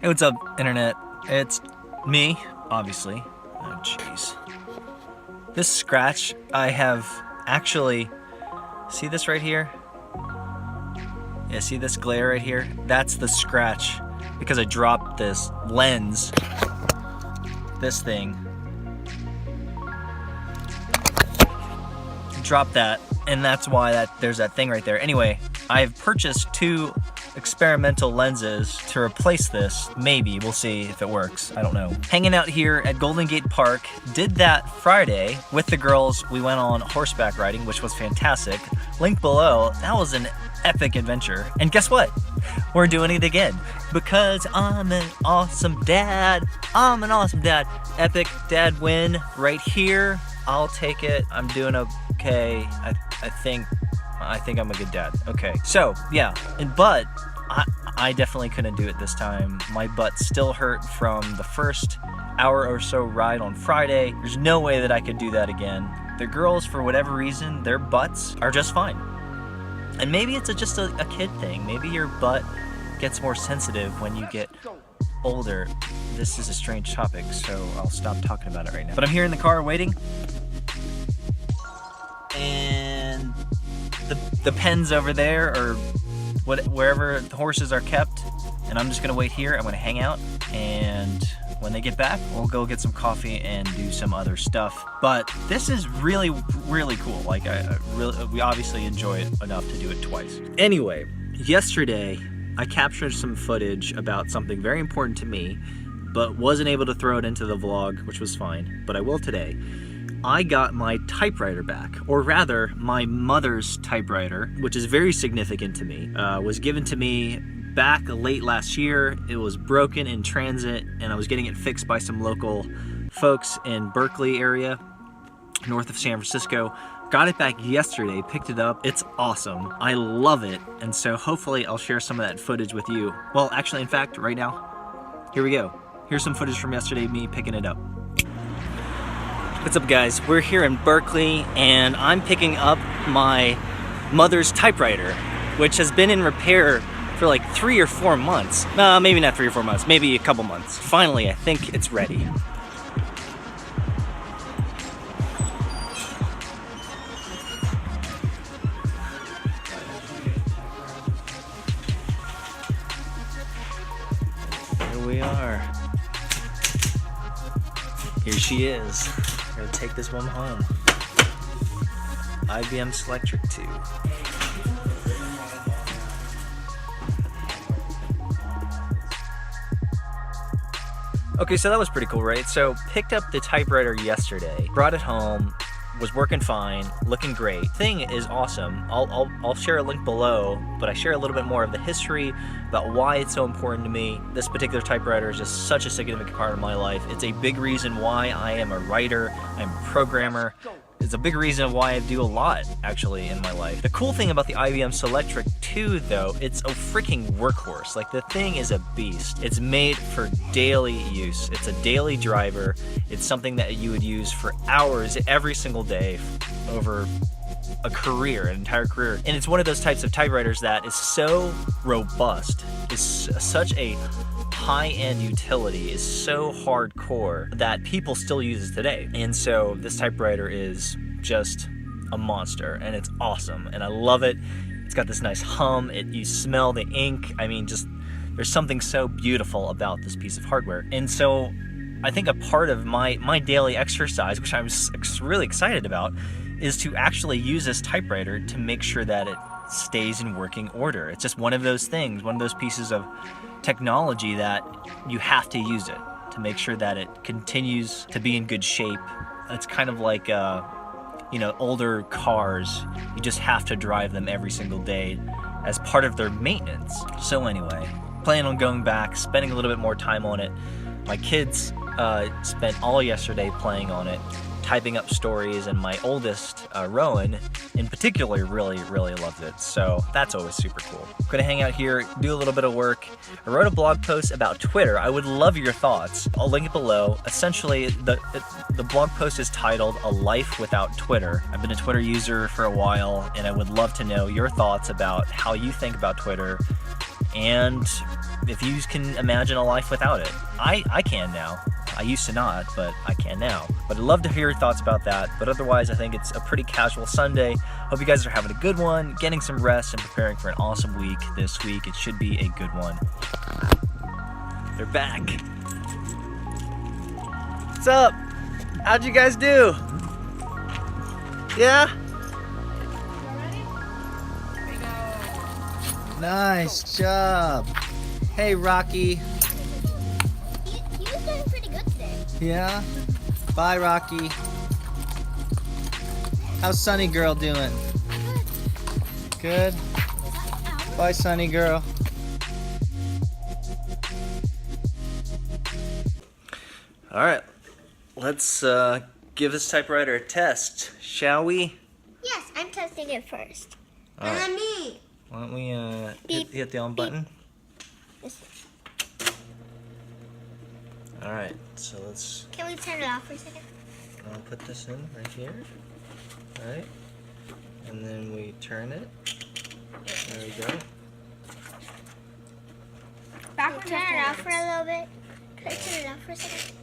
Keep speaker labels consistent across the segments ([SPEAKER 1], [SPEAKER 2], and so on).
[SPEAKER 1] Hey, what's up, internet? It's me, obviously. Oh, jeez. This scratch, I have actually... See this right here? Yeah, see this glare right here? That's the scratch because I dropped this lens, this thing. Dropped that, and that's why there's that thing right there. Anyway, I've purchased 2 experimental lenses to replace this. Maybe, we'll see if it works, I don't know. Hanging out here at Golden Gate Park, did that Friday with the girls. We went on horseback riding, which was fantastic. Link below, that was an epic adventure. And guess what? We're doing it again because I'm an awesome dad. I'm an awesome dad. Epic dad win right here. I'll take it. I'm doing okay. I think I'm a good dad. Okay, so yeah, but I definitely couldn't do it this time. My butt still hurt from the first hour or so ride on Friday. There's no way that I could do that again. The girls, for whatever reason, their butts are just fine. And maybe it's just a kid thing. Maybe your butt gets more sensitive when you get older. This is a strange topic, so I'll stop talking about it right now. But I'm here in the car waiting. And the pen's over there, or wherever the horses are kept, and I'm just gonna wait here. I'm gonna hang out, and when they get back, we'll go get some coffee and do some other stuff. But this is really, really cool. Like, we obviously enjoy it enough to do it twice. Anyway, yesterday I captured some footage about something very important to me, but wasn't able to throw it into the vlog, which was fine, but I will today. I got my typewriter back, or rather, my mother's typewriter, which is very significant to me. Was given to me back late last year. It was broken in transit, and I was getting it fixed by some local folks in Berkeley area, north of San Francisco. Got it back yesterday, picked it up. It's awesome. I love it, and so hopefully I'll share some of that footage with you. Well, actually, in fact, right now, here we go. Here's some footage from yesterday, me picking it up. What's up, guys? We're here in Berkeley, and I'm picking up my mother's typewriter, which has been in repair for like 3 or 4 months. Maybe not 3 or 4 months, maybe a couple months. Finally, I think it's ready. Here we are. Here she is. I'm gonna take this one home. IBM Selectric 2. Okay, so that was pretty cool, right? So picked up the typewriter yesterday, brought it home, was working fine, looking great. Thing is awesome. I'll share a link below, but I share a little bit more of the history about why it's so important to me. This particular typewriter is just such a significant part of my life. It's a big reason why I am a writer, I'm a programmer. It's a big reason why I do a lot, actually, in my life. The cool thing about the IBM Selectric 2, though, it's a freaking workhorse. Like, the thing is a beast. It's made for daily use. It's a daily driver. It's something that you would use for hours every single day over a career, an entire career. And it's one of those types of typewriters that is so robust, is such a high-end utility, is so hardcore that people still use it today. And so this typewriter is just a monster, and it's awesome, and I love it. It's got this nice hum. You smell the ink. I mean, just there's something so beautiful about this piece of hardware. And so I think a part of my daily exercise, which I'm really excited about, is to actually use this typewriter to make sure that it stays in working order. It's just one of those things, one of those pieces of technology that you have to use it to make sure that it continues to be in good shape. It's kind of like older cars. You just have to drive them every single day as part of their maintenance. So anyway, planning on going back, spending a little bit more time on it. My kids spent all yesterday playing on it, typing up stories, and my oldest, Rowan, in particular, really loved it. So that's always super cool. I'm gonna hang out here, do a little bit of work. I wrote a blog post about Twitter. I would love your thoughts. I'll link it below. Essentially, the blog post is titled "A Life Without Twitter." I've been a Twitter user for a while, and I would love to know your thoughts about how you think about Twitter, and if you can imagine a life without it. I can now. I used to not, but I can now. But I'd love to hear your thoughts about that. But otherwise, I think it's a pretty casual Sunday. Hope you guys are having a good one, getting some rest, and preparing for an awesome week this week. It should be a good one. They're back. What's up? How'd you guys do? Yeah? Nice job. Hey, Rocky.
[SPEAKER 2] He was doing pretty good today.
[SPEAKER 1] Yeah? Bye, Rocky. How's Sunny Girl doing? Good? Bye, Sunny Girl. All right, let's give this typewriter a test, shall we?
[SPEAKER 2] Yes, I'm testing it first.
[SPEAKER 1] All right.
[SPEAKER 2] And then me.
[SPEAKER 1] Why don't we hit the on button?
[SPEAKER 2] This.
[SPEAKER 1] All right, so let's.
[SPEAKER 2] Can we turn it off for a second?
[SPEAKER 1] I'll put this in right here. All right, and then we turn it. There we go.
[SPEAKER 2] Turn it off for a little bit. Can I turn it off for a second?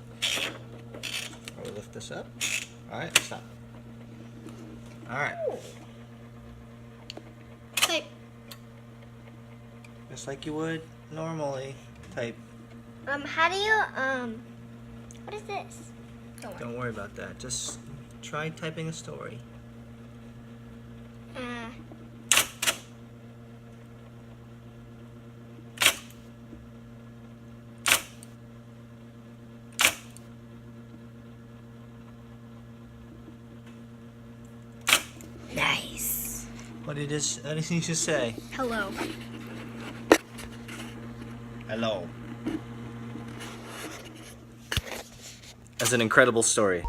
[SPEAKER 1] We'll lift this up. All right, stop. All right.
[SPEAKER 2] Type.
[SPEAKER 1] Just like you would normally type.
[SPEAKER 2] How do you, what is this?
[SPEAKER 1] Don't worry about that. Just try typing a story.
[SPEAKER 2] Nice.
[SPEAKER 1] What did you just say?
[SPEAKER 2] Hello.
[SPEAKER 1] Hello. That's an incredible story.